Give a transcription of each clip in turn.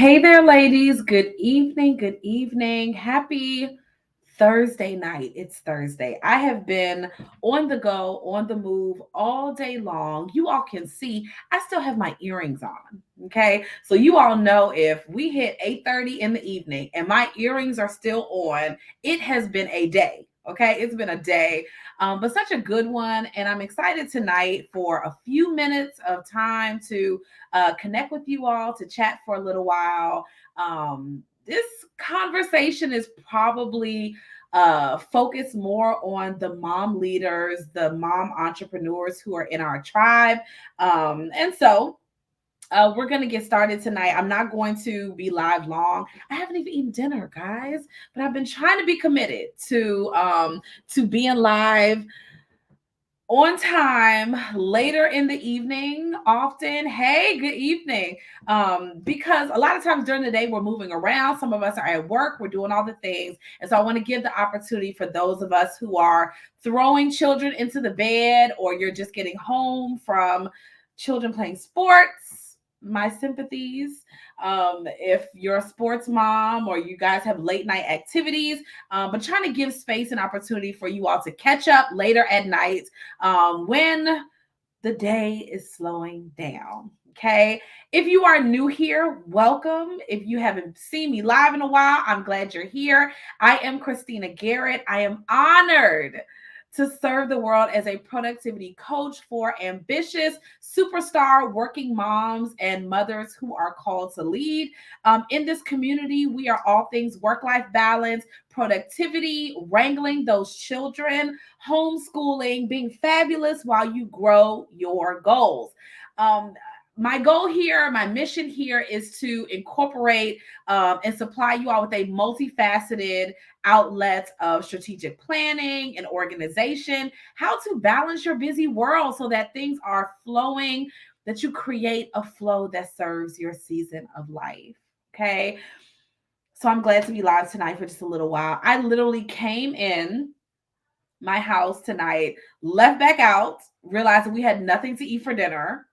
Hey there, ladies. Good evening. Good evening. Happy Thursday night. It's Thursday. I have been on the go, on the move all day long. You all can see I still have my earrings on. Okay. So you all know if we hit 8:30 in the evening and my earrings are still on, it has been a day. Okay. It's been a day. But such a good one. And I'm excited tonight for a few minutes of time to connect with you all, to chat for a little while. This conversation is probably focused more on the mom leaders, the mom entrepreneurs who are in our tribe. And so we're going to get started tonight. I'm not going to be live long. I haven't even eaten dinner, guys, but I've been trying to be committed to being live on time later in the evening often. Hey, good evening. Because a lot of times during the day we're moving around, some of us are at work, we're doing all the things, and so I want to give the opportunity for those of us who are throwing children into the bed, or you're just getting home from children playing sports, my sympathies. If you're a sports mom or you guys have late night activities, but trying to give space and opportunity for you all to catch up later at night, when the day is slowing down. Okay. If you are new here, welcome. If you haven't seen me live in a while, I'm glad you're here. I am Christina Garrett. I am honored to serve the world as a productivity coach for ambitious superstar working moms and mothers who are called to lead. In this community, we are all things work-life balance, productivity, wrangling those children, homeschooling, being fabulous while you grow your goals. Um, my goal here, my mission here is to incorporate and supply you all with a multifaceted outlet of strategic planning and organization, how to balance your busy world so that things are flowing, that you create a flow that serves your season of life. Okay. So I'm glad to be live tonight for just a little while. I literally came in my house tonight, left back out, realized that we had nothing to eat for dinner,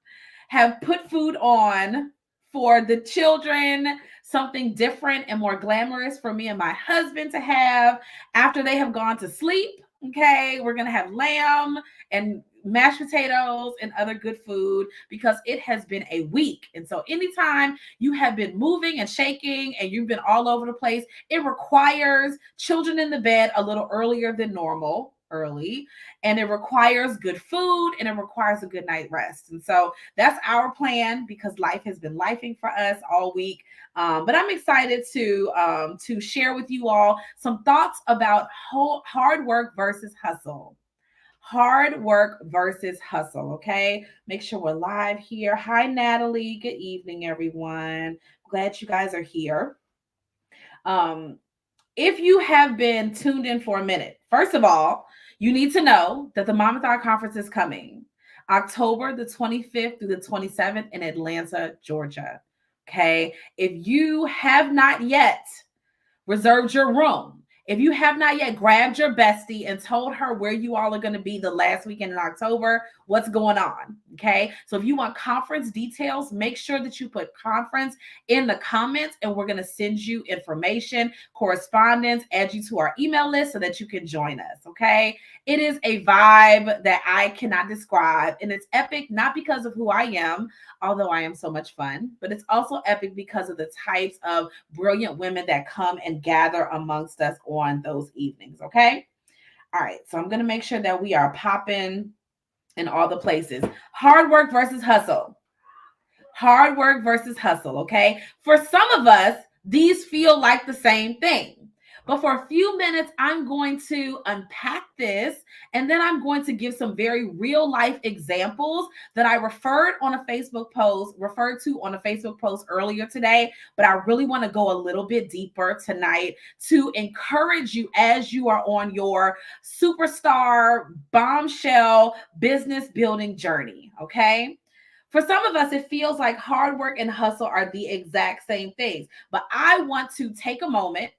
have put food on for the children, something different and more glamorous for me and my husband to have after they have gone to sleep. Okay, we're gonna have lamb and mashed potatoes and other good food because it has been a week. And so, anytime you have been moving and shaking and you've been all over the place, it requires children in the bed a little earlier than normal, early, and it requires good food and it requires a good night rest. And so that's our plan because life has been lifing for us all week. But I'm excited to share with you all some thoughts about hard work versus hustle. Hard work versus hustle. Okay, make sure we're live here. Hi, Natalie. Good evening, everyone. Glad you guys are here. Um, if you have been tuned in for a minute, first of all, you need to know that the Mompreneur Conference is coming October the 25th through the 27th in Atlanta, Georgia. Okay. If you have not yet reserved your room, if you have not yet grabbed your bestie and told her where you all are going to be the last weekend in October, what's going on? Okay. So if you want conference details, make sure that you put conference in the comments and we're going to send you information, correspondence, add you to our email list so that you can join us. Okay. It is a vibe that I cannot describe, and it's epic, not because of who I am, although I am so much fun, but it's also epic because of the types of brilliant women that come and gather amongst us on those evenings. Okay. All right. So I'm going to make sure that we are popping in all the places. Hard work versus hustle. Hard work versus hustle. Okay. For some of us, these feel like the same thing. But for a few minutes, I'm going to unpack this and then I'm going to give some very real life examples that I referred to on a Facebook post earlier today. But I really want to go a little bit deeper tonight to encourage you as you are on your superstar bombshell business building journey. Okay. For some of us, it feels like hard work and hustle are the exact same things. But I want to take a moment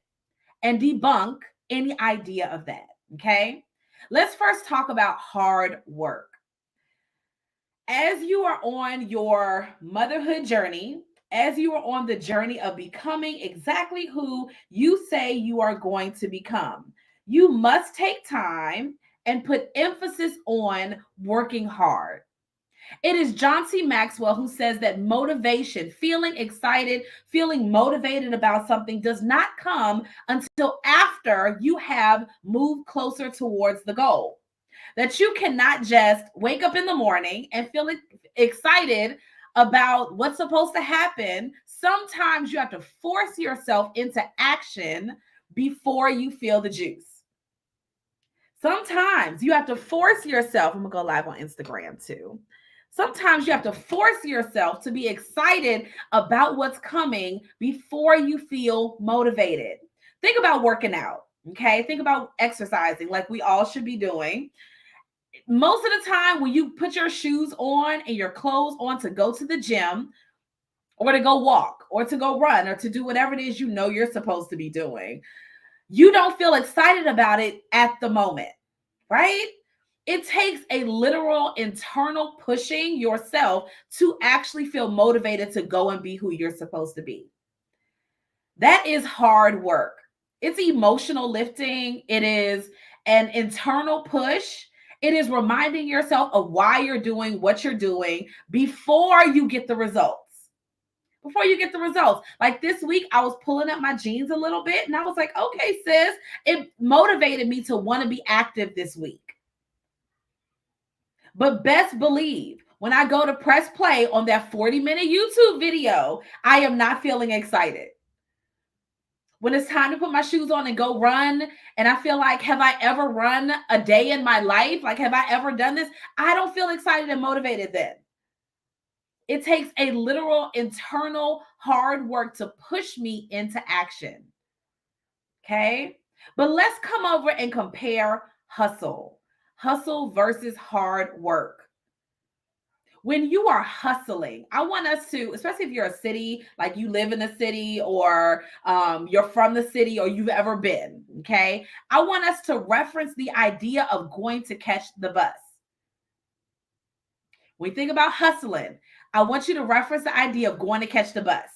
and debunk any idea of that. Okay. Let's first talk about hard work. As you are on your motherhood journey, as you are on the journey of becoming exactly who you say you are going to become. You must take time and put emphasis on working hard. It is John C. Maxwell who says that motivation, feeling excited, feeling motivated about something, does not come until after you have moved closer towards the goal. That you cannot just wake up in the morning and feel excited about what's supposed to happen. Sometimes you have to force yourself into action before you feel the juice. Sometimes you have to force yourself. I'm going to go live on Instagram too. Sometimes you have to force yourself to be excited about what's coming before you feel motivated. Think about working out, okay? Think about exercising like we all should be doing. Most of the time when you put your shoes on and your clothes on to go to the gym or to go walk or to go run or to do whatever it is you know you're supposed to be doing, you don't feel excited about it at the moment, right? It takes a literal internal pushing yourself to actually feel motivated to go and be who you're supposed to be. That is hard work. It's emotional lifting. It is an internal push. It is reminding yourself of why you're doing what you're doing before you get the results. Before you get the results. Like this week, I was pulling up my jeans a little bit and I was like, okay, sis, it motivated me to want to be active this week. But best believe, when I go to press play on that 40-minute YouTube video, I am not feeling excited. When it's time to put my shoes on and go run, and I feel like, have I ever run a day in my life? Like, have I ever done this? I don't feel excited and motivated then. It takes a literal internal hard work to push me into action. Okay? But let's come over and compare hustle. Hustle versus hard work. When you are hustling, I want us to, especially if you're a city, like you live in a city or you're from the city or you've ever been, okay? I want us to reference the idea of going to catch the bus. When you think about hustling, I want you to reference the idea of going to catch the bus,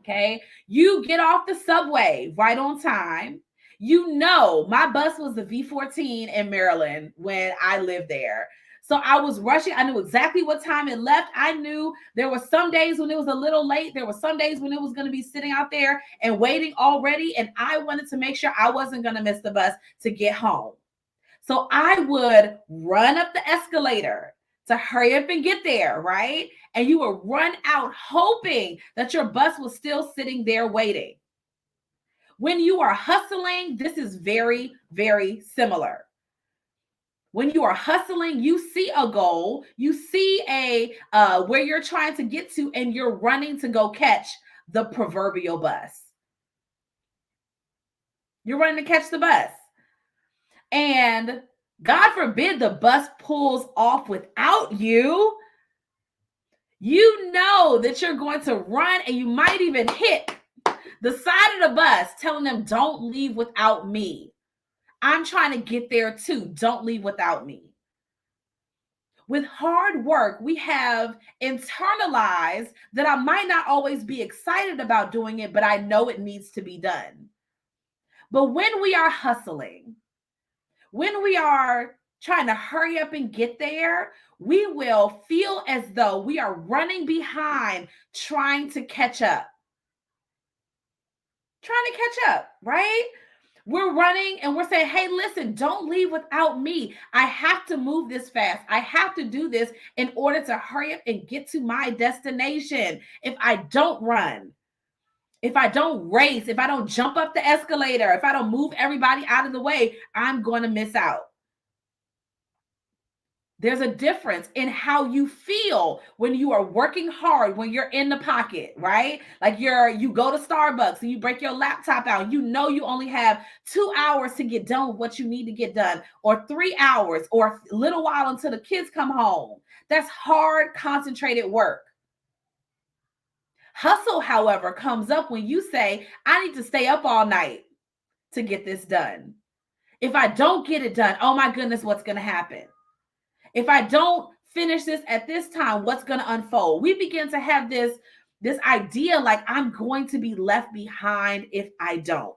okay? You get off the subway right on time. You know, my bus was the V14 in Maryland when I lived there. So I was rushing. I knew exactly what time it left. I knew there were some days when it was a little late. There were some days when it was going to be sitting out there and waiting already. And I wanted to make sure I wasn't going to miss the bus to get home. So I would run up the escalator to hurry up and get there, right? And you would run out hoping that your bus was still sitting there waiting. When you are hustling, this is very, very similar. When you are hustling, you see a goal, you see where you're trying to get to, and you're running to go catch the proverbial bus. You're running to catch the bus. And God forbid the bus pulls off without you. You know that you're going to run and you might even hit the side of the bus telling them, don't leave without me. I'm trying to get there too. Don't leave without me. With hard work, we have internalized that I might not always be excited about doing it, but I know it needs to be done. But when we are hustling, when we are trying to hurry up and get there, we will feel as though we are running behind, trying to catch up. Trying to catch up, right? We're running and we're saying, hey, listen, don't leave without me. I have to move this fast. I have to do this in order to hurry up and get to my destination. If I don't run, if I don't race, if I don't jump up the escalator, if I don't move everybody out of the way, I'm going to miss out. There's a difference in how you feel when you are working hard, when you're in the pocket, right? Like you go to Starbucks and you break your laptop out. You know you only have 2 hours to get done with what you need to get done, or 3 hours, or a little while until the kids come home. That's hard, concentrated work. Hustle, however, comes up when you say, I need to stay up all night to get this done. If I don't get it done, oh my goodness, what's going to happen? If I don't finish this at this time, what's going to unfold? We begin to have this This idea like I'm going to be left behind if I don't.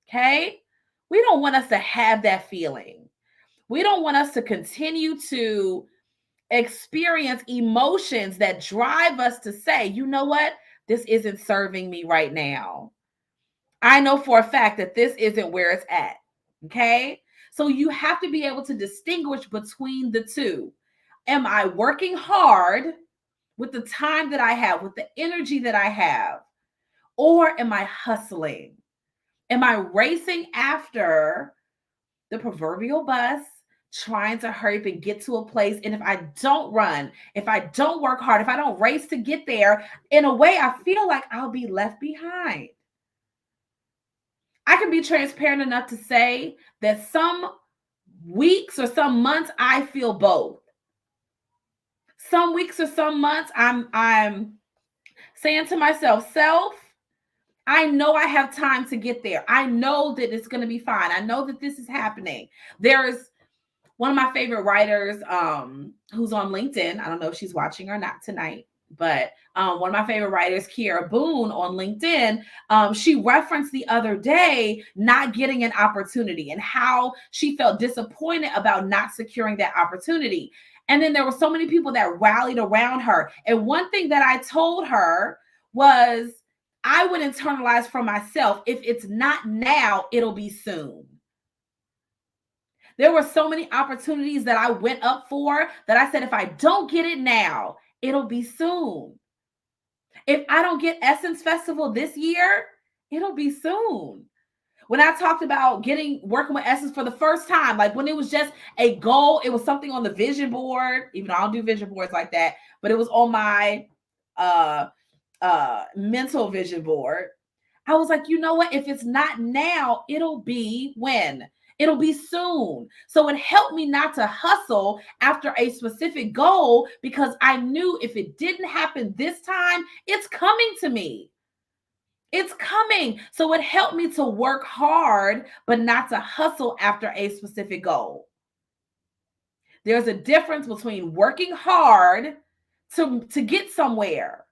Okay? We don't want us to have that feeling. We don't want us to continue to experience emotions that drive us to say, you know what? This isn't serving me right now. I know for a fact that this isn't where it's at. Okay? So you have to be able to distinguish between the two. Am I working hard with the time that I have, with the energy that I have? Or am I hustling? Am I racing after the proverbial bus, trying to hurry up and get to a place? And if I don't run, if I don't work hard, if I don't race to get there, in a way, I feel like I'll be left behind. I can be transparent enough to say that some weeks or some months I feel both. Some weeks or some months I'm saying to myself, self, I know I have time to get there. I know that it's going to be fine. I know that this is happening. There's one of my favorite writers who's on LinkedIn. I don't know if she's watching or not tonight, but one of my favorite writers, Kiara Boone on LinkedIn, she referenced the other day not getting an opportunity and how she felt disappointed about not securing that opportunity. And then there were so many people that rallied around her. And one thing that I told her was, I would internalize for myself, if it's not now, it'll be soon. There were so many opportunities that I went up for that I said, if I don't get it now, it'll be soon. If I don't get Essence Festival this year, it'll be soon. When I talked about working with Essence for the first time, like when it was just a goal, it was something on the vision board, even though I don't do vision boards like that, but it was on my mental vision board. I was like, you know what? If it's not now, it'll be when? It'll be soon. So it helped me not to hustle after a specific goal, because I knew if it didn't happen this time, it's coming to me. It's coming. So it helped me to work hard, but not to hustle after a specific goal. There's a difference between working hard to get somewhere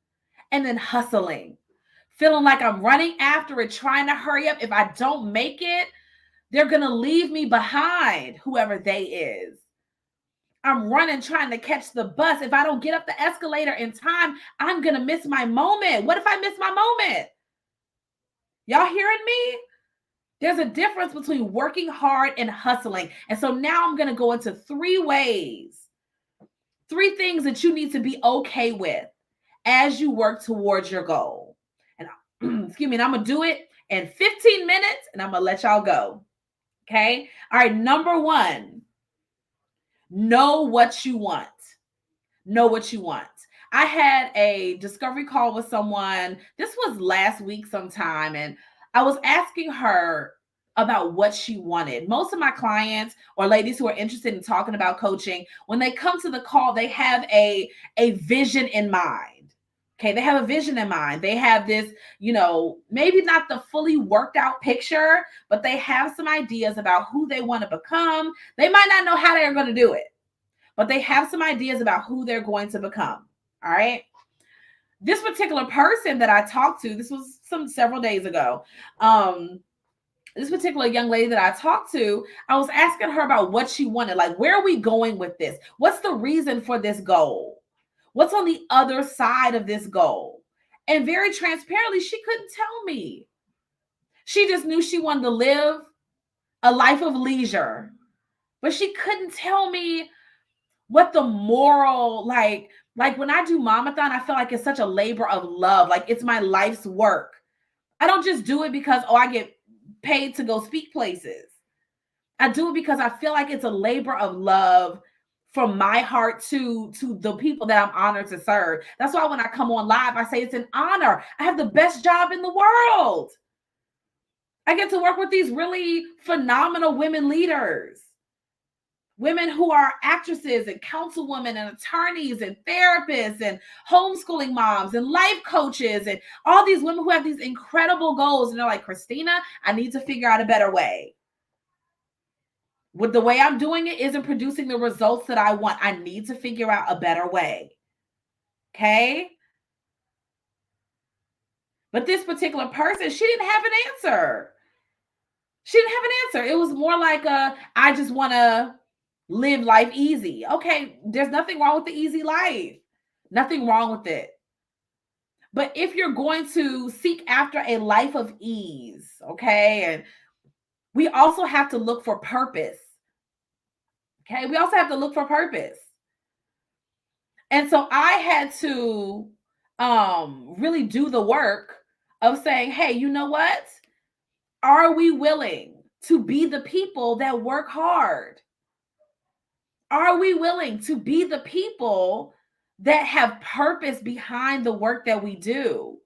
and then hustling, feeling like I'm running after it, trying to hurry up. If I don't make it, they're going to leave me behind, whoever they is. I'm running, trying to catch the bus. If I don't get up the escalator in time, I'm going to miss my moment. What if I miss my moment? Y'all hearing me? There's a difference between working hard and hustling. And so now I'm going to go into 3 ways, 3 things that you need to be okay with as you work towards your goal. And excuse me, and I'm going to do it in 15 minutes and I'm going to let y'all go. Okay. All right. Number 1, know what you want. Know what you want. I had a discovery call with someone. This was last week sometime, and I was asking her about what she wanted. Most of my clients or ladies who are interested in talking about coaching, when they come to the call, they have a vision in mind. Okay, they have a vision in mind. They have this, maybe not the fully worked out picture, but they have some ideas about who they want to become. They might not know how they're going to do it, but they have some ideas about who they're going to become. All right. This particular person that I talked to, this was several days ago. This particular young lady that I talked to, I was asking her about what she wanted. Like, where are we going with this? What's the reason for this goal? What's on the other side of this goal? And very transparently, she couldn't tell me. She just knew she wanted to live a life of leisure, but she couldn't tell me what the moral, like when I do Momathon, I feel like it's such a labor of love. Like, it's my life's work. I don't just do it because, I get paid to go speak places. I do it because I feel like it's a labor of love from my heart to the people that I'm honored to serve. That's why when I come on live, I say it's an honor. I have the best job in the world. I get to work with these really phenomenal women leaders. Women who are actresses and councilwomen and attorneys and therapists and homeschooling moms and life coaches and all these women who have these incredible goals. And they're like, Christina, I need to figure out a better way. With the way I'm doing it isn't producing the results that I want. I need to figure out a better way. Okay? But this particular person, she didn't have an answer. She didn't have an answer. It was more like I just want to live life easy. Okay, there's nothing wrong with the easy life. Nothing wrong with it. But if you're going to seek after a life of ease, okay, and we also have to look for purpose. Okay, we also have to look for purpose. And so I had to really do the work of saying, hey, you know what? Are we willing to be the people that work hard? Are we willing to be the people that have purpose behind the work that we do?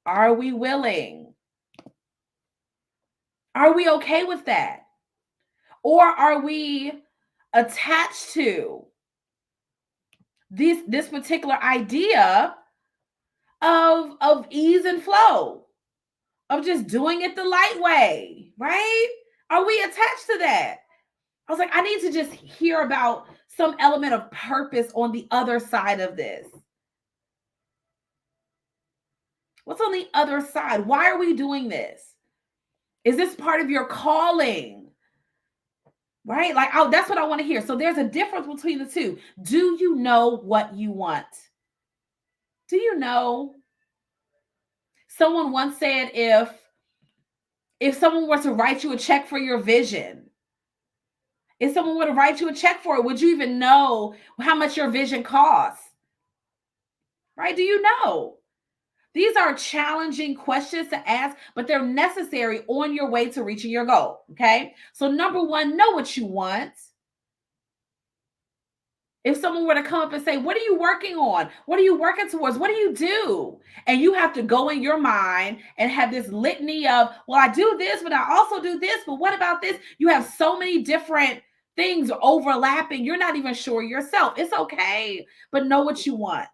Are we willing? Are we okay with that? Or are we attached to this particular idea of ease and flow, of just doing it the light way, right? Are we attached to that? I was like, I need to just hear about some element of purpose on the other side of this. What's on the other side? Why are we doing this? Is this part of your calling? Right? Like, oh, that's what I want to hear. So there's a difference between the two. Do you know what you want? Do you know? Someone once said if someone were to write you a check for your vision, if someone were to write you a check for it, would you even know how much your vision costs? Right? Do you know? These are challenging questions to ask, but they're necessary on your way to reaching your goal. Okay. So, number one, know what you want. If someone were to come up and say, what are you working on? What are you working towards? What do you do? And you have to go in your mind and have this litany of, well, I do this, but I also do this. But what about this? You have so many different things overlapping. You're not even sure yourself. It's okay, but know what you want.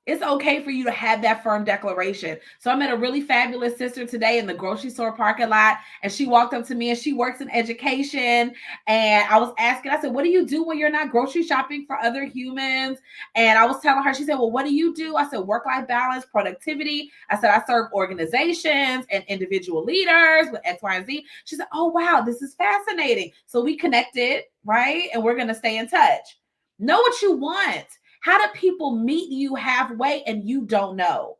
It's okay for you to have that firm declaration. So I met a really fabulous sister today in the grocery store parking lot, and she walked up to me, and she works in education. And I was asking, I said, what do you do when you're not grocery shopping for other humans? And I was telling her, she said, well, what do you do? I said, work-life balance, productivity. I said, I serve organizations and individual leaders with X, Y, and Z. She said, oh, wow, this is fascinating. So we connected, right? And we're going to stay in touch. Know what you want. How do people meet you halfway and you don't know?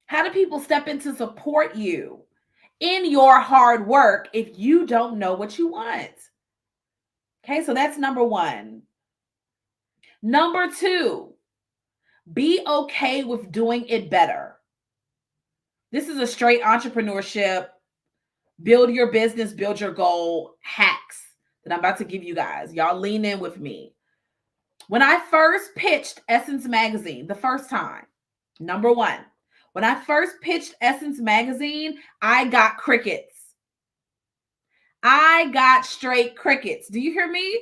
How do people step in to support you in your hard work if you don't know what you want? Okay, so that's number one. Number two, be okay with doing it better. This is a straight entrepreneurship, build your business, build your goal hacks that I'm about to give you guys. Y'all lean in with me. When I first pitched Essence Magazine the first time, number one, when I first pitched Essence Magazine, I got crickets. I got straight crickets. Do you hear me?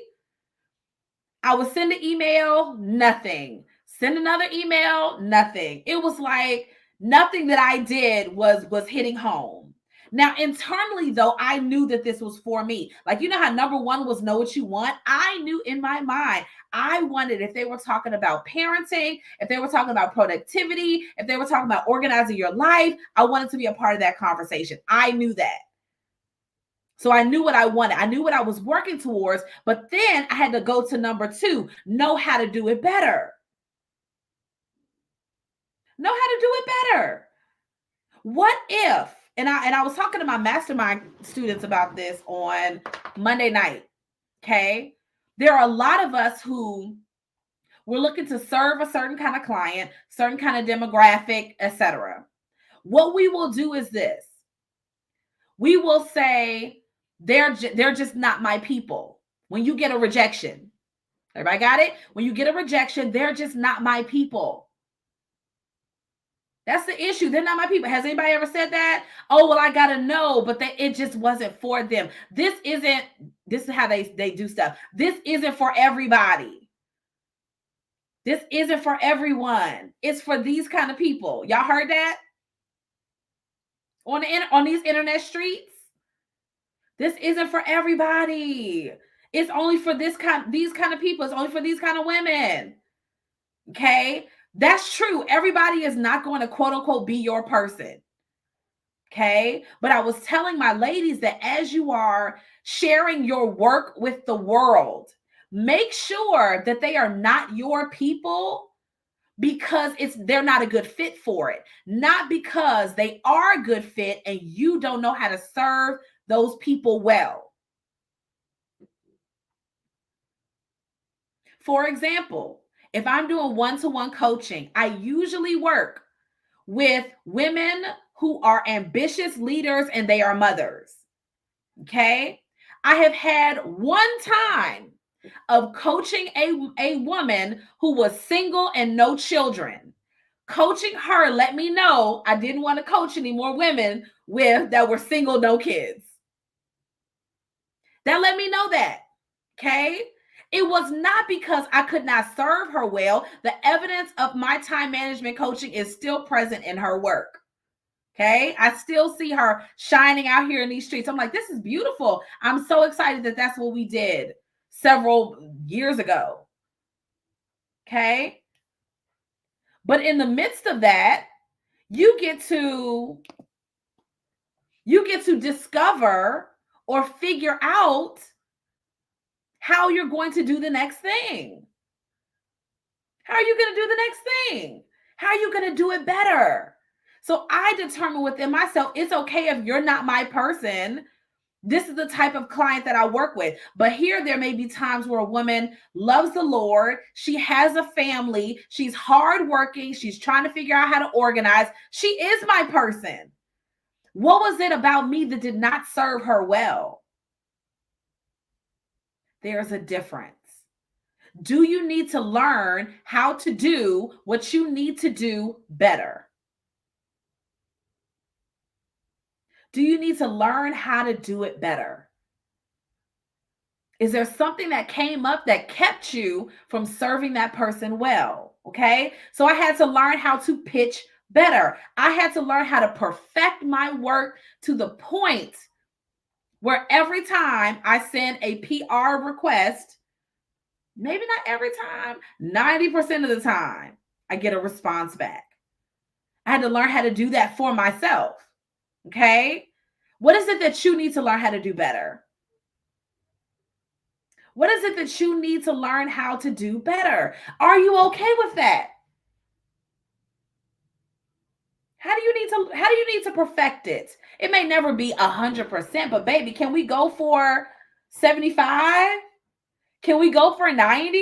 I would send an email, nothing. Send another email, nothing. It was like nothing that I did was hitting home. Now, internally, though, I knew that this was for me. Like, you know how number one was know what you want? I knew in my mind, I wanted, if they were talking about parenting, if they were talking about productivity, if they were talking about organizing your life, I wanted to be a part of that conversation. I knew that. So I knew what I wanted. I knew what I was working towards. But then I had to go to number two, know how to do it better. Know how to do it better. What if, and I was talking to my mastermind students about this on Monday night, okay? There are a lot of us who we're looking to serve a certain kind of client, certain kind of demographic, etc. What we will do is this. We will say, they're just not my people. When you get a rejection, everybody got it? When you get a rejection, they're just not my people. That's the issue. They're not my people. Has anybody ever said that? Oh, well, I got to know, but it just wasn't for them. This is how they do stuff. This isn't for everybody. This isn't for everyone. It's for these kind of people. Y'all heard that? On these internet streets? This isn't for everybody. It's only for these kind of people. It's only for these kind of women. Okay? That's true. Everybody is not going to quote unquote be your person. Okay. But I was telling my ladies that as you are sharing your work with the world, make sure that they are not your people because they're not a good fit for it. Not because they are a good fit and you don't know how to serve those people well. For example, if I'm doing one-to-one coaching, I usually work with women who are ambitious leaders and they are mothers. Okay. I have had one time of coaching a woman who was single and no children. Coaching her let me know I didn't want to coach any more women that were single, no kids. That let me know that. Okay. It was not because I could not serve her well. The evidence of my time management coaching is still present in her work. Okay. I still see her shining out here in these streets. I'm like, this is beautiful. I'm so excited that that's what we did several years ago. Okay. But in the midst of that, you get to discover or figure out how you're going to do the next thing. How are you going to do the next thing? How are you going to do it better? So I determine within myself, it's okay if you're not my person. This is the type of client that I work with. But here, there may be times where a woman loves the Lord. She has a family. She's hardworking. She's trying to figure out how to organize. She is my person. What was it about me that did not serve her well? There's a difference. Do you need to learn how to do what you need to do better? Do you need to learn how to do it better? Is there something that came up that kept you from serving that person well? Okay. So I had to learn how to pitch better. I had to learn how to perfect my work to the point where every time I send a PR request, maybe not every time, 90% of the time, I get a response back. I had to learn how to do that for myself. Okay. What is it that you need to learn how to do better? What is it that you need to learn how to do better? Are you okay with that? How do you need to perfect it? It may never be 100%, but baby, can we go for 75? Can we go for 90?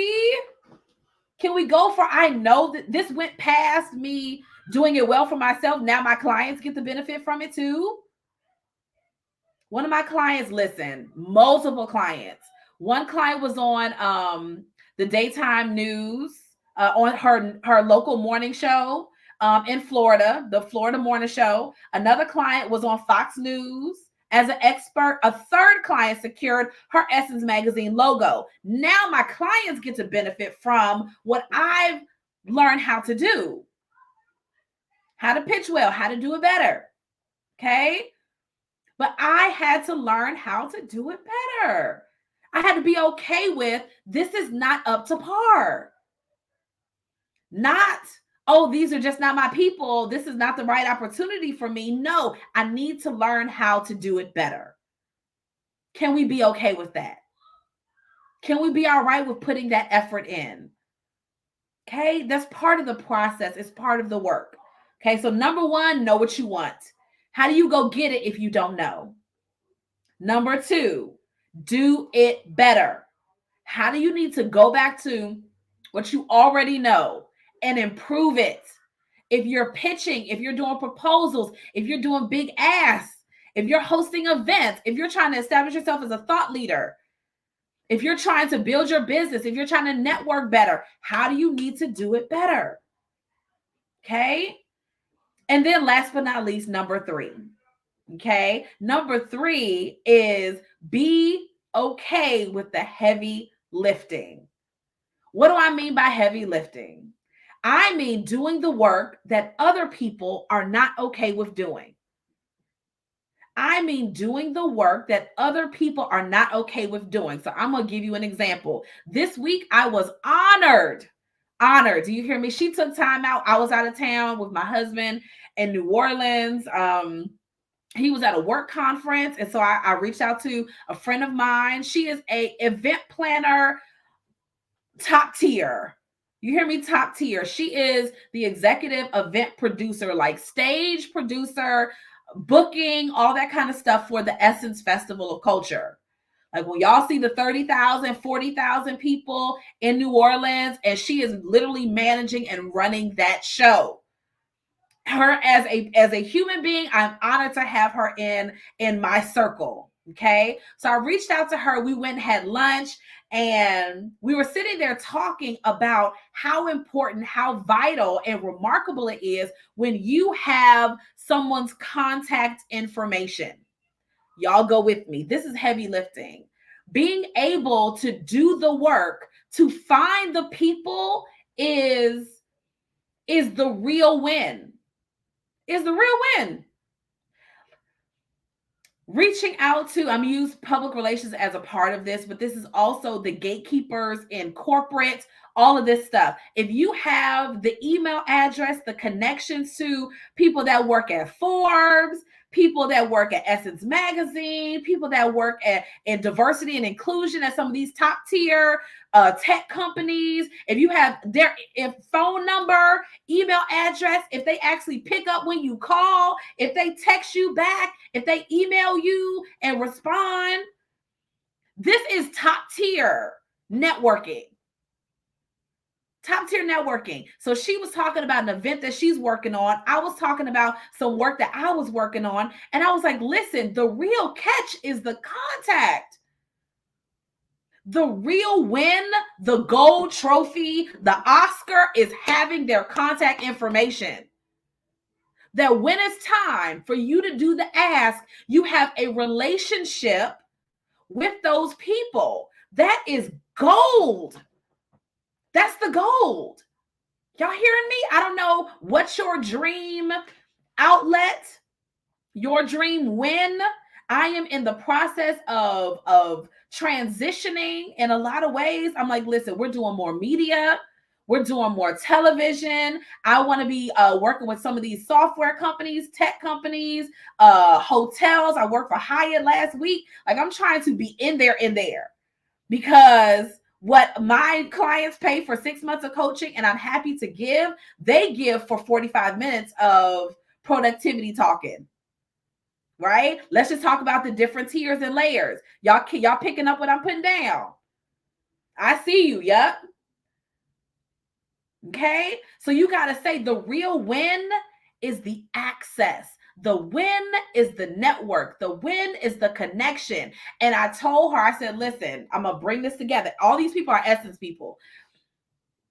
Can we go for, I know that this went past me doing it well for myself. Now my clients get the benefit from it too. One of my clients, listen, multiple clients. One client was on the daytime news on her local morning show in Florida, the Florida Morning Show. Another client was on Fox News as an expert. A third client secured her Essence Magazine logo. Now my clients get to benefit from what I've learned how to do, how to pitch well, how to do it better. Okay. But I had to learn how to do it better. I had to be okay with this is not up to par. Not, oh, these are just not my people. This is not the right opportunity for me. No, I need to learn how to do it better. Can we be okay with that? Can we be all right with putting that effort in? Okay, that's part of the process. It's part of the work. Okay, so number one, know what you want. How do you go get it if you don't know? Number two, do it better. How do you need to go back to what you already know and improve it? If you're pitching, if you're doing proposals, if you're doing big asks, if you're hosting events, if you're trying to establish yourself as a thought leader, if you're trying to build your business, if you're trying to network better, how do you need to do it better? Okay. And then last but not least, number three. Okay. Number three is be okay with the heavy lifting. What do I mean by heavy lifting? I mean doing the work that other people are not okay with doing. I mean doing the work that other people are not okay with doing. So I'm going to give you an example. This week, I was honored Honor. Do you hear me? She took time out. I was out of town with my husband in New Orleans. He was at a work conference, and so I reached out to a friend of mine. She is a event planner, top tier. You hear me? Top tier. She is the executive event producer, like stage producer, booking, all that kind of stuff for the Essence Festival of Culture. Like when y'all see the 30,000, 40,000 people in New Orleans, and she is literally managing and running that show. Her as a human being, I'm honored to have her in my circle. Okay. So I reached out to her. We went and had lunch, and we were sitting there talking about how important, how vital and remarkable it is when you have someone's contact information. Y'all go with me. This is heavy lifting. Being able to do the work to find the people is the real win. Is the real win. Reaching out to, I'm use public relations as a part of this, but this is also the gatekeepers in corporate, all of this stuff. If you have the email address, the connections to people that work at Forbes, people that work at Essence Magazine, people that work in diversity and inclusion at some of these top tier tech companies, if you have their phone number, email address, if they actually pick up when you call, if they text you back, if they email you and respond, this is top tier networking. Top tier networking. So she was talking about an event that she's working on. I was talking about some work that I was working on. And I was like, listen, the real catch is the contact. The real win, the gold trophy, the Oscar is having their contact information. That when it's time for you to do the ask, you have a relationship with those people. That is gold. That's the gold. Y'all hearing me? I don't know what's your dream outlet, your dream win. I am in the process of transitioning in a lot of ways. I'm like, listen, we're doing more media. We're doing more television. I want to be working with some of these software companies, tech companies, hotels. I worked for Hyatt last week. Like I'm trying to be in there, because what my clients pay for 6 months of coaching, and I'm happy to give, they give for 45 minutes of productivity talking. Right? Let's just talk about the different tiers and layers. Y'all picking up what I'm putting down? I see you. Yep. Okay. So you got to say the real win is the access. The win is the network. The win is the connection. And I told her, I said, listen, I'm going to bring this together. All these people are Essence people.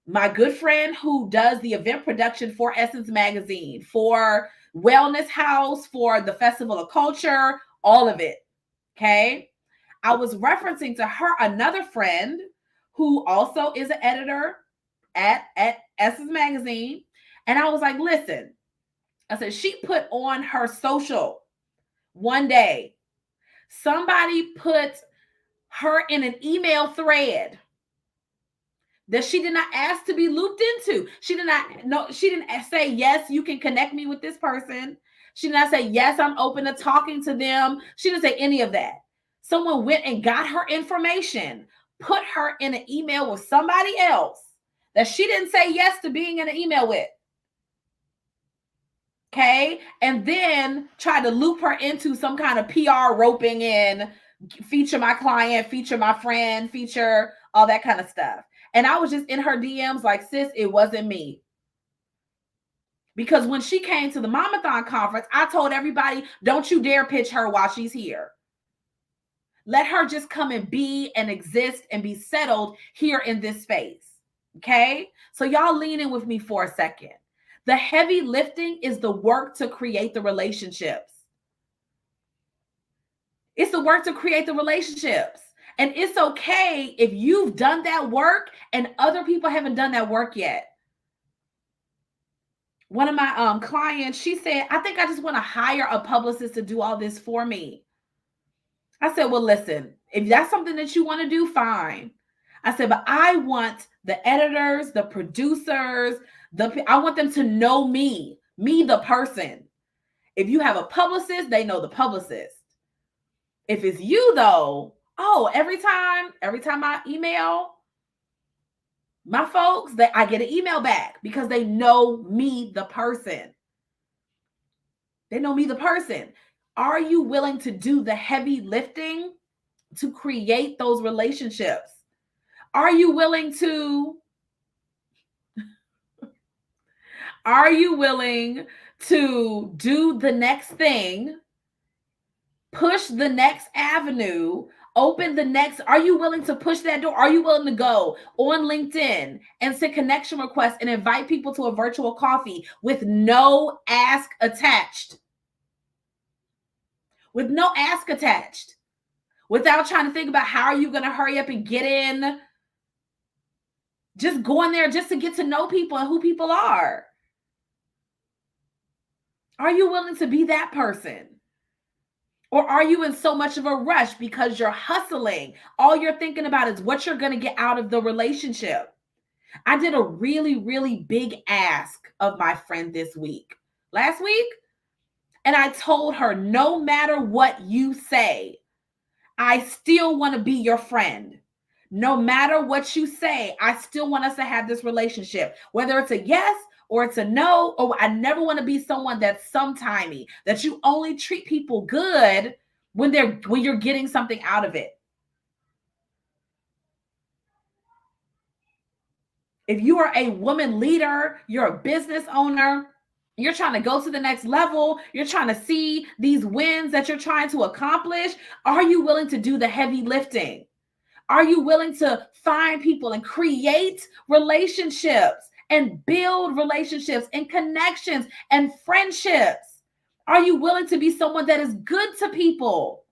My good friend who does the event production for Essence Magazine, for Wellness House, for the Festival of Culture, all of it. Okay. I was referencing to her another friend who also is an editor at Essence Magazine. And I was like, listen, I said, she put on her social one day, somebody put her in an email thread that she did not ask to be looped into. She didn't say, yes, you can connect me with this person. She did not say, yes, I'm open to talking to them. She didn't say any of that. Someone went and got her information, put her in an email with somebody else that she didn't say yes to being in an email with. Okay. And then try to loop her into some kind of PR roping in, feature my client, feature my friend, feature all that kind of stuff. And I was just in her DMs like, sis, it wasn't me. Because when she came to the Momathon conference, I told everybody, don't you dare pitch her while she's here. Let her just come and be and exist and be settled here in this space. Okay. So y'all lean in with me for a second. The heavy lifting is the work to create the relationships. It's the work to create the relationships. And it's okay if you've done that work and other people haven't done that work yet. One of my clients, she said, I think I just want to hire a publicist to do all this for me. I said, well, listen, if that's something that you want to do, fine. I said, but I want the editors, the producers, I want them to know me, the person. If you have a publicist, they know the publicist. If it's you though, oh, every time I email my folks, that I get an email back because they know me, the person. They know me, the person. Are you willing to do the heavy lifting to create those relationships? Are you willing to do the next thing, push the next avenue, open the next? Are you willing to push that door? Are you willing to go on LinkedIn and send connection requests and invite people to a virtual coffee with no ask attached? With no ask attached. Without trying to think about how are you going to hurry up and get in. Just going there just to get to know people and who people are. Are you willing to be that person? Or are you in so much of a rush because you're hustling? All you're thinking about is what you're going to get out of the relationship. I did a really, really big ask of my friend last week. And I told her, no matter what you say, I still want to be your friend. No matter what you say, I still want us to have this relationship. Whether it's a yes or it's a no, or I never want to be someone that's sometimey, that you only treat people good when you're getting something out of it. If you are a woman leader, you're a business owner, you're trying to go to the next level, you're trying to see these wins that you're trying to accomplish, are you willing to do the heavy lifting? Are you willing to find people and create relationships and build relationships and connections and friendships? Are you willing to be someone that is good to people?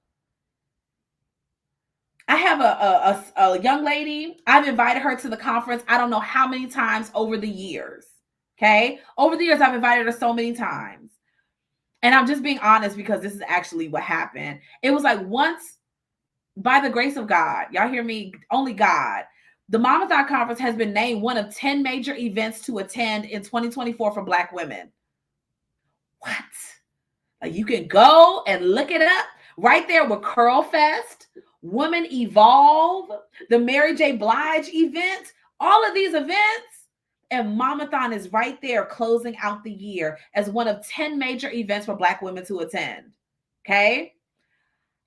I have a young lady. I've invited her to the conference. I don't know how many times over the years. Okay. Over the years, I've invited her so many times. And I'm just being honest because this is actually what happened. It was like once, by the grace of God, y'all hear me? Only God. The Mompreneur Conference has been named one of 10 major events to attend in 2024 for Black women. What? Like, you can go and look it up right there with Curl Fest, Woman Evolve, the Mary J. Blige event, all of these events. And Momathon is right there closing out the year as one of 10 major events for Black women to attend. Okay.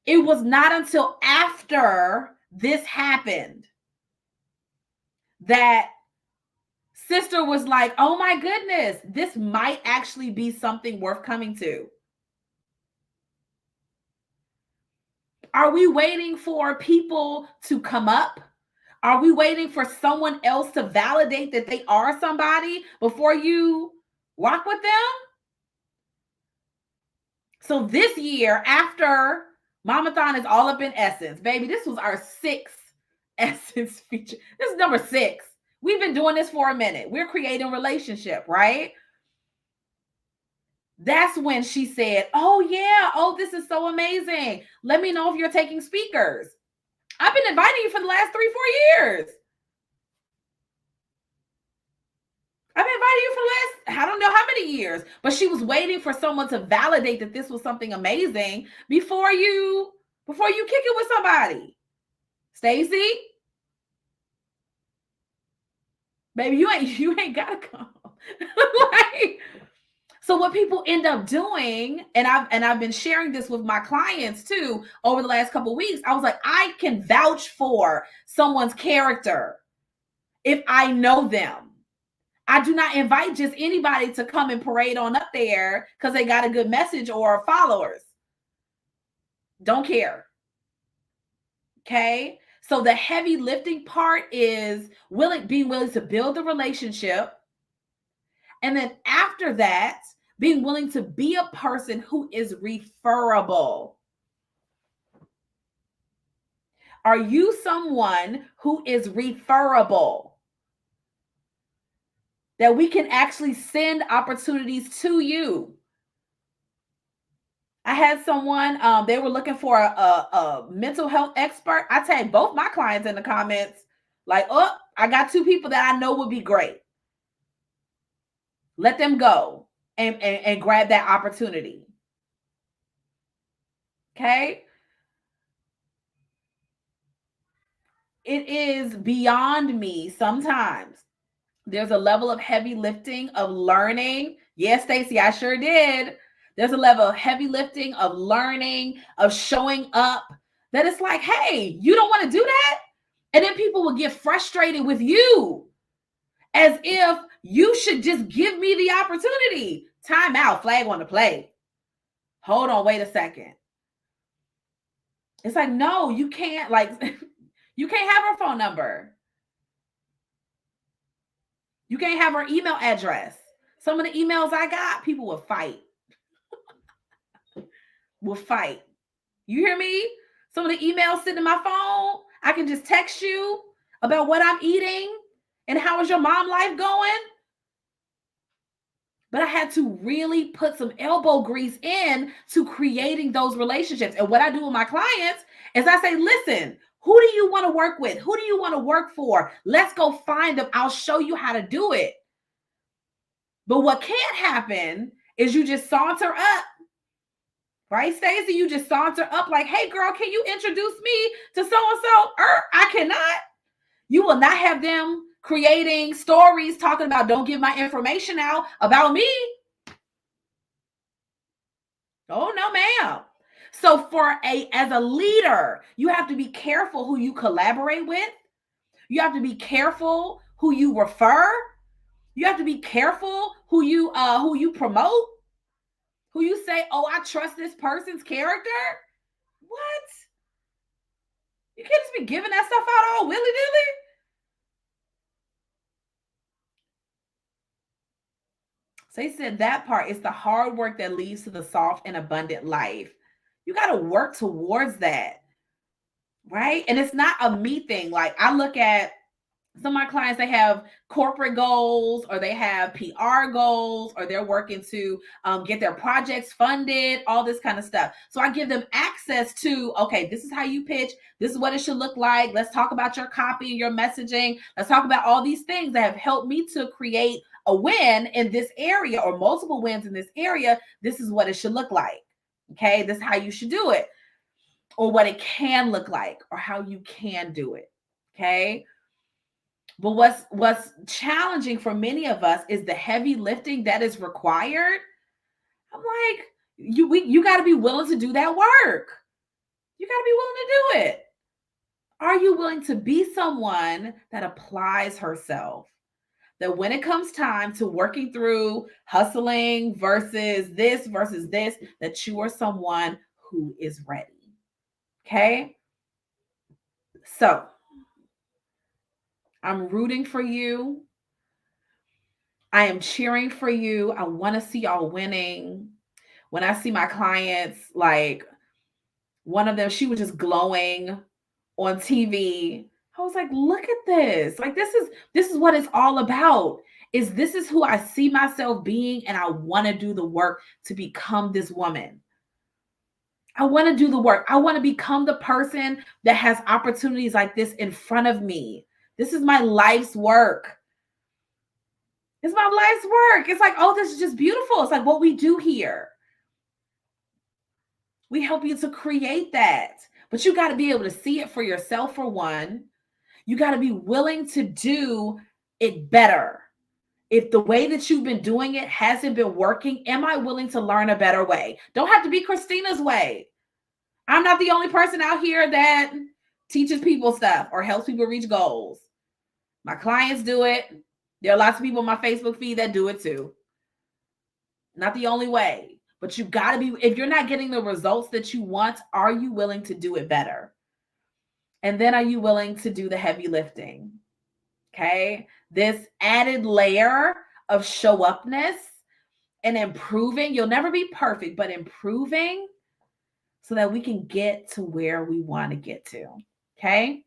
It was not until after this happened that sister was like, oh my goodness, this might actually be something worth coming to. Are we waiting for people to come up? Are we waiting for someone else to validate that they are somebody before you rock with them? So this year, after Momathon is all up in Essence, baby, this was our 6th Essence feature. This is number 6. We've been doing this for a minute. We're creating a relationship, right? That's when she said, oh yeah, oh, this is so amazing. Let me know if you're taking speakers. I've been inviting you for the last 3-4 years. I've been inviting you for the last, I don't know how many years, but she was waiting for someone to validate that this was something amazing before you kick it with somebody. Stacey, baby, you ain't gotta come. Like, so what people end up doing, and I've been sharing this with my clients too over the last couple of weeks. I was like, I can vouch for someone's character if I know them. I do not invite just anybody to come and parade on up there because they got a good message or followers. Don't care. Okay. So the heavy lifting part is being willing to build the relationship. And then after that, being willing to be a person who is referable. Are you someone who is referable? That we can actually send opportunities to you. I had someone, they were looking for a mental health expert. I tagged both my clients in the comments Like, oh, I got 2 people that I know would be great. Let them go and grab that opportunity. Okay? It is beyond me sometimes. There's a level of heavy lifting of learning. Yes, Stacey, I sure did. There's a level of heavy lifting of learning, of showing up, that it's like, hey, you don't want to do that? And then people will get frustrated with you as if you should just give me the opportunity. Time out, flag on the play. Hold on, wait a second. It's like, no, you can't, like, you can't have her phone number. You can't have her email address. Some of the emails I got, people will fight. Will fight. You hear me? Some of the emails sitting in my phone, I can just text you about what I'm eating and how is your mom life going. But I had to really put some elbow grease in to creating those relationships. And what I do with my clients is I say, listen, who do you want to work with? Who do you want to work for? Let's go find them. I'll show you how to do it. But what can't happen is you just saunter up. Right, Stacey? You just saunter up like, hey, girl, can you introduce me to so-and-so? I cannot. You will not have them creating stories talking about don't give my information out about me. Oh, no, ma'am. So as a leader, you have to be careful who you collaborate with. You have to be careful who you refer. You have to be careful who you promote. Who you say, oh, I trust this person's character? What? You can't just be giving that stuff out all willy-nilly. So he said that part is the hard work that leads to the soft and abundant life. You got to work towards that, right? And it's not a me thing. Like I look at some of my clients, they have corporate goals or they have PR goals or they're working to get their projects funded, all this kind of stuff. So I give them access to, okay, this is how you pitch. This is what it should look like. Let's talk about your copy and your messaging. Let's talk about all these things that have helped me to create a win in this area or multiple wins in this area. This is what it should look like. Okay, this is how you should do it or what it can look like or how you can do it. Okay. But what's challenging for many of us is the heavy lifting that is required. I'm like, you got to be willing to do that work. You got to be willing to do it. Are you willing to be someone that applies herself? That when it comes time to working through hustling versus this, that you are someone who is ready. Okay? So I'm rooting for you. I am cheering for you. I want to see y'all winning. When I see my clients, like one of them, she was just glowing on TV. I was like, look at this. Like this is what it's all about. This is who I see myself being, and I want to do the work to become this woman. I want to do the work. I want to become the person that has opportunities like this in front of me. This is my life's work. It's my life's work. It's like, oh, this is just beautiful. It's like what we do here. We help you to create that. But you got to be able to see it for yourself, for one. You got to be willing to do it better. If the way that you've been doing it hasn't been working, am I willing to learn a better way? Don't have to be Christina's way. I'm not the only person out here that teaches people stuff or helps people reach goals. My clients do it. There are lots of people on my Facebook feed that do it too. Not the only way, but you got to be, if you're not getting the results that you want, are you willing to do it better? And then are you willing to do the heavy lifting? Okay. This added layer of show upness and improving. You'll never be perfect, but improving so that we can get to where we want to get to. Okay.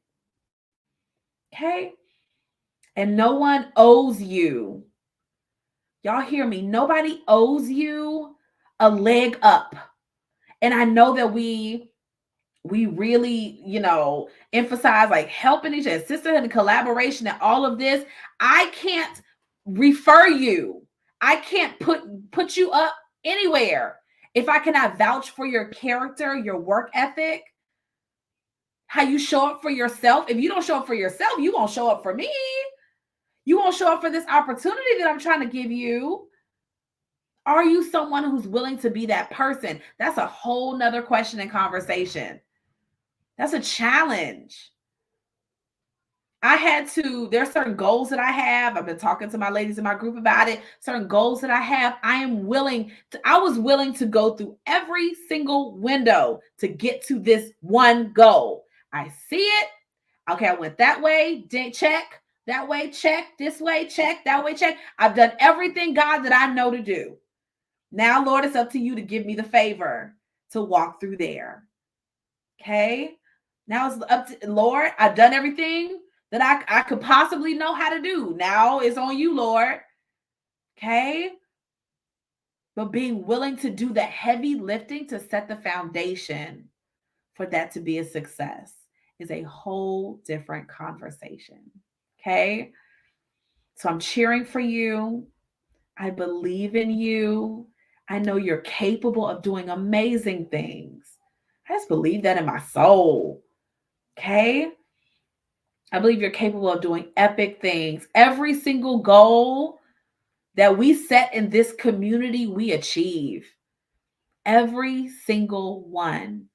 Okay. And no one owes you. Y'all hear me? Nobody owes you a leg up. And I know that we we really, emphasize like helping each other, sisterhood and collaboration and all of this. I can't refer you. I can't put you up anywhere if I cannot vouch for your character, your work ethic, how you show up for yourself. If you don't show up for yourself, you won't show up for me. You won't show up for this opportunity that I'm trying to give you. Are you someone who's willing to be that person? That's a whole nother question and conversation. That's a challenge. There's certain goals that I have. I've been talking to my ladies in my group about it. Certain goals that I have. I was willing to go through every single window to get to this one goal. I see it. Okay, I went that way, check. That way, check. This way, check. That way, check. I've done everything, God, that I know to do. Now, Lord, it's up to you to give me the favor to walk through there. Okay? Now it's up to Lord. I've done everything that I could possibly know how to do. Now it's on you, Lord. Okay? But being willing to do the heavy lifting to set the foundation for that to be a success is a whole different conversation. Okay? So I'm cheering for you. I believe in you. I know you're capable of doing amazing things. I just believe that in my soul. Okay? I believe you're capable of doing epic things. Every single goal that we set in this community, we achieve. Every single one.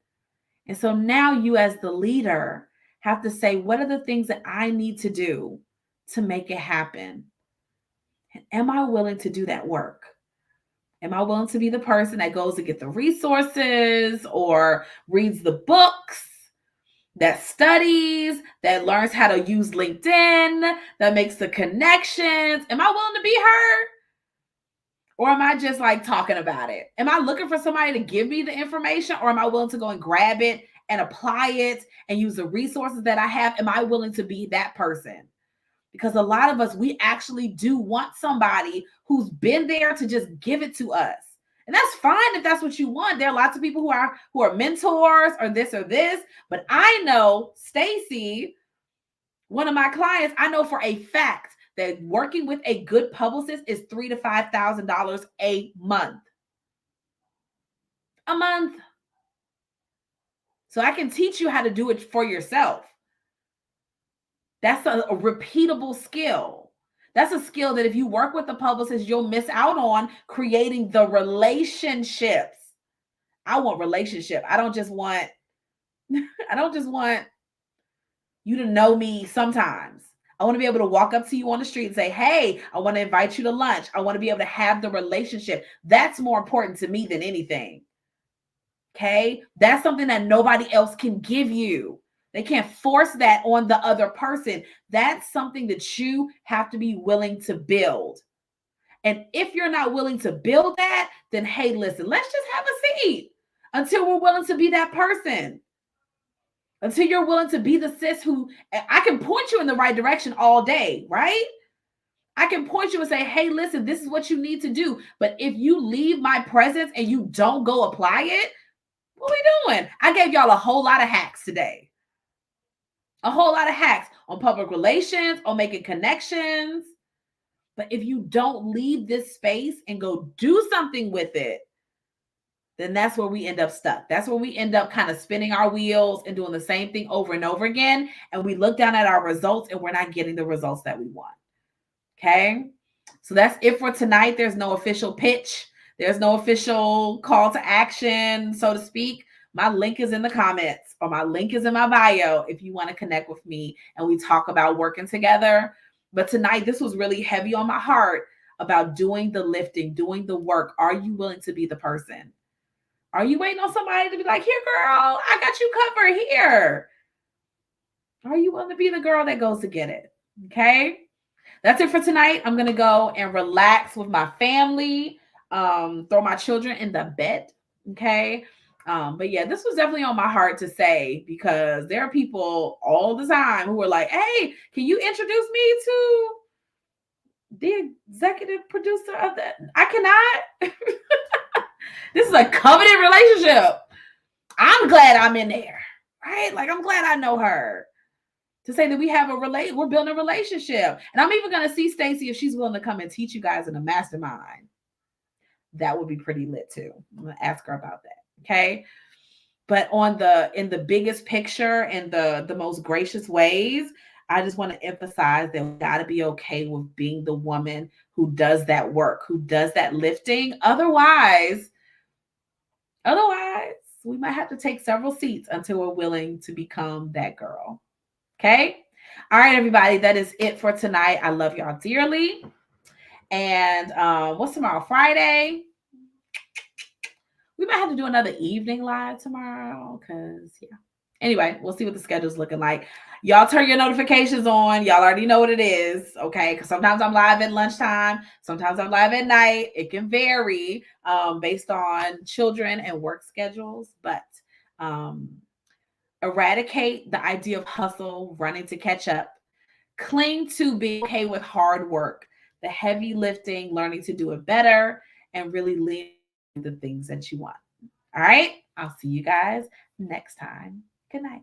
And so now you, as the leader, have to say, what are the things that I need to do to make it happen? And am I willing to do that work? Am I willing to be the person that goes to get the resources or reads the books, that studies, that learns how to use LinkedIn, that makes the connections? Am I willing to be her? Or am I just like talking about it? Am I looking for somebody to give me the information, or am I willing to go and grab it and apply it and use the resources that I have? Am I willing to be that person? Because a lot of us, we actually do want somebody who's been there to just give it to us. And that's fine if that's what you want. There are lots of people who are mentors or this. But I know Stacy, one of my clients, I know for a fact that working with a good publicist is $3,000 to $5,000 a month. A month. So I can teach you how to do it for yourself. That's a repeatable skill. That's a skill that if you work with a publicist, you'll miss out on creating the relationships. I want relationship. I don't just want you to know me sometimes. I want to be able to walk up to you on the street and say, hey, I want to invite you to lunch. I want to be able to have the relationship. That's more important to me than anything. Okay? That's something that nobody else can give you. They can't force that on the other person. That's something that you have to be willing to build. And if you're not willing to build that, then hey, listen, let's just have a seat until we're willing to be that person. Until you're willing to be the sis who I can point you in the right direction all day, right? I can point you and say, hey, listen, this is what you need to do. But if you leave my presence and you don't go apply it, what are we doing? I gave y'all a whole lot of hacks today. A whole lot of hacks on public relations, on making connections. But if you don't leave this space and go do something with it, then that's where we end up stuck. That's where we end up kind of spinning our wheels and doing the same thing over and over again. And we look down at our results and we're not getting the results that we want. Okay. So that's it for tonight. There's no official pitch. There's no official call to action, so to speak. My link is in the comments, or my link is in my bio if you want to connect with me and we talk about working together. But tonight, this was really heavy on my heart about doing the lifting, doing the work. Are you willing to be the person? Are you waiting on somebody to be like, here, girl, I got you covered here? Are you willing to be the girl that goes to get it? Okay. That's it for tonight. I'm going to go and relax with my family, throw my children in the bed. Okay. But yeah, this was definitely on my heart to say, because there are people all the time who are like, hey, can you introduce me to the executive producer of that? I cannot. This is a coveted relationship. I'm glad I'm in there. right? Like, I'm glad I know her to say that we're building a relationship. And I'm even going to see Stacy if she's willing to come and teach you guys in a mastermind. That would be pretty lit too. I'm going to ask her about that. Okay. But in the biggest picture and the most gracious ways, I just want to emphasize that we got to be okay with being the woman who does that work, who does that lifting. Otherwise, we might have to take several seats until we're willing to become that girl. Okay. All right, everybody. That is it for tonight. I love y'all dearly. And what's tomorrow? Friday. We might have to do another evening live tomorrow because, yeah. Anyway, we'll see what the schedule's looking like. Y'all turn your notifications on. Y'all already know what it is, okay? Because sometimes I'm live at lunchtime. Sometimes I'm live at night. It can vary based on children and work schedules. But eradicate the idea of hustle, running to catch up. Cling to being okay with hard work, the heavy lifting, learning to do it better, and really lean the things that you want. All right. I'll see you guys next time. Good night.